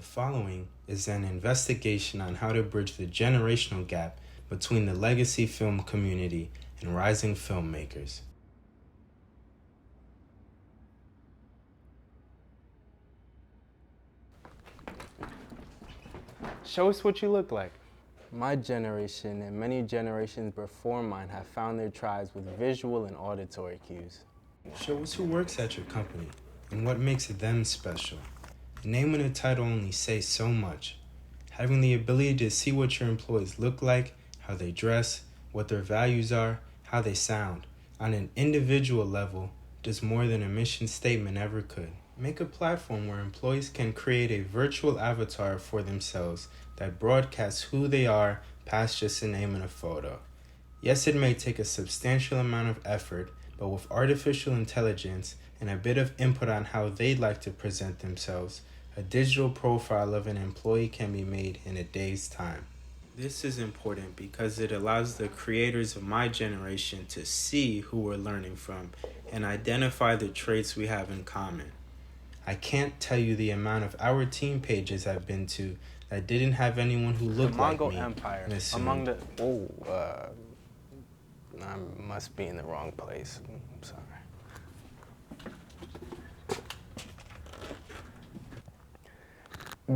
The following is an investigation on how to bridge the generational gap between the legacy film community and rising filmmakers. Show us what you look like. My generation and many generations before mine have found their tribes with visual and auditory cues. Show us who works at your company and what makes them special. A name and a title only say so much. Having the ability to see what your employees look like, how they dress, what their values are, how they sound, on an individual level, does more than a mission statement ever could. Make a platform where employees can create a virtual avatar for themselves that broadcasts who they are past just a name and a photo. Yes, it may take a substantial amount of effort, but with artificial intelligence and a bit of input on how they'd like to present themselves, a digital profile of an employee can be made in a day's time. This is important because it allows the creators of my generation to see who we're learning from and identify the traits we have in common. I can't tell you the amount of our team pages I've been to that didn't have anyone who looked like me. The Mongol Empire, among the... I must be in the wrong place. I'm sorry.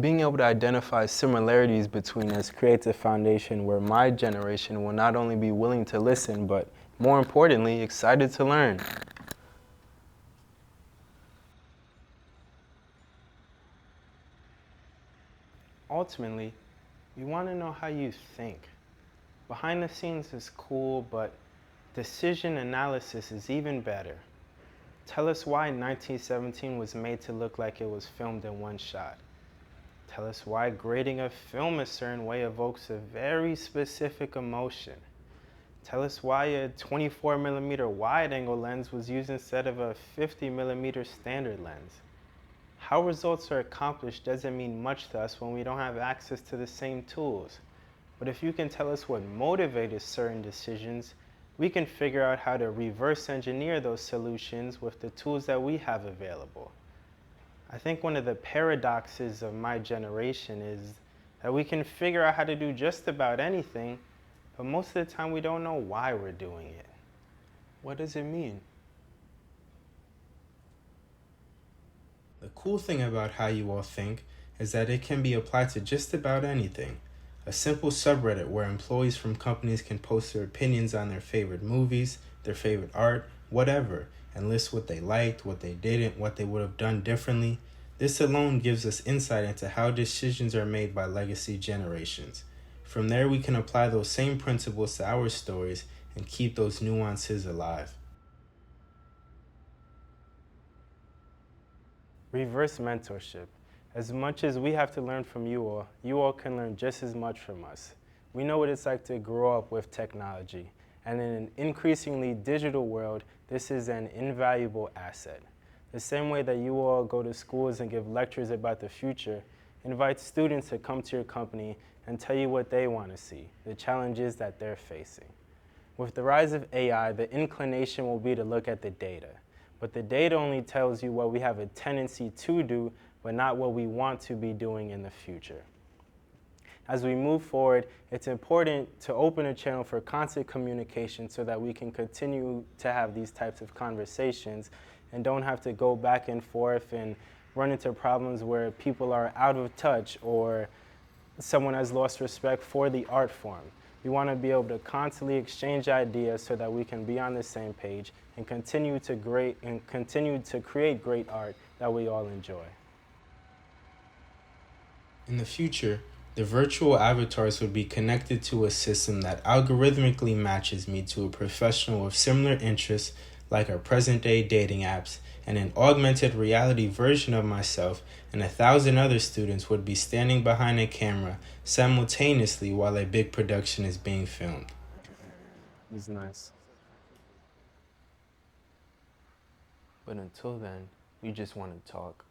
Being able to identify similarities between us creates a foundation where my generation will not only be willing to listen, but more importantly, excited to learn. Ultimately, we want to know how you think. Behind the scenes is cool, but decision analysis is even better. Tell us why 1917 was made to look like it was filmed in one shot. Tell us why grading a film a certain way evokes a very specific emotion. Tell us why a 24mm wide-angle lens was used instead of a 50mm standard lens. How results are accomplished doesn't mean much to us when we don't have access to the same tools. But if you can tell us what motivated certain decisions, we can figure out how to reverse engineer those solutions with the tools that we have available. I think one of the paradoxes of my generation is that we can figure out how to do just about anything, but most of the time we don't know why we're doing it. What does it mean? The cool thing about how you all think is that it can be applied to just about anything. A simple subreddit where employees from companies can post their opinions on their favorite movies, their favorite art, whatever, and list what they liked, what they didn't, what they would have done differently. This alone gives us insight into how decisions are made by legacy generations. From there, we can apply those same principles to our stories and keep those nuances alive. Reverse mentorship. As much as we have to learn from you all can learn just as much from us. We know what it's like to grow up with technology, and in an increasingly digital world, this is an invaluable asset. The same way that you all go to schools and give lectures about the future, invite students to come to your company and tell you what they want to see, the challenges that they're facing. With the rise of AI, the inclination will be to look at the data. But the data only tells you what we have a tendency to do, but not what we want to be doing in the future. As we move forward, it's important to open a channel for constant communication so that we can continue to have these types of conversations and don't have to go back and forth and run into problems where people are out of touch or someone has lost respect for the art form. We want to be able to constantly exchange ideas so that we can be on the same page and continue to create great art that we all enjoy. In the future, the virtual avatars would be connected to a system that algorithmically matches me to a professional with similar interests like our present-day dating apps, and an augmented reality version of myself and 1,000 other students would be standing behind a camera simultaneously while a big production is being filmed. It's nice. But until then, you just want to talk.